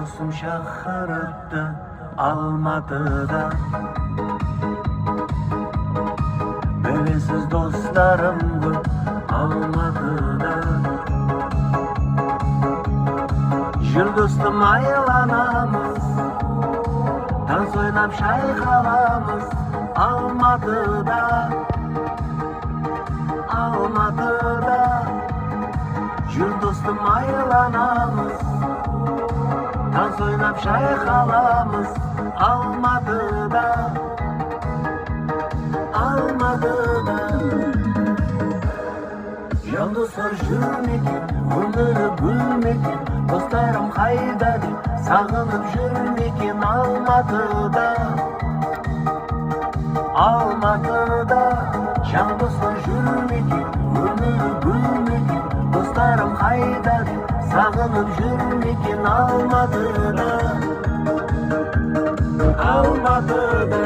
досым шаһар өтті Алматыда. Білесіз достарым көп Алматыда. Жүр достым айланамыз, таныс ойнап шайқаламыз Алматыда. Алматыда. Жүр достым айланамыз, таныс ойнап шайқаламыз Алматыда. Алматыда. Жан достар жүрмекен, өмірі гүлмекен, достарым қайда деп сағынып жүрмекен Алматыда. Алматыда. Жан достар жүрмекен, өмірі гүлмекен, достарым қайда деп сағынып жүрмекен Алматыда. Алматыда.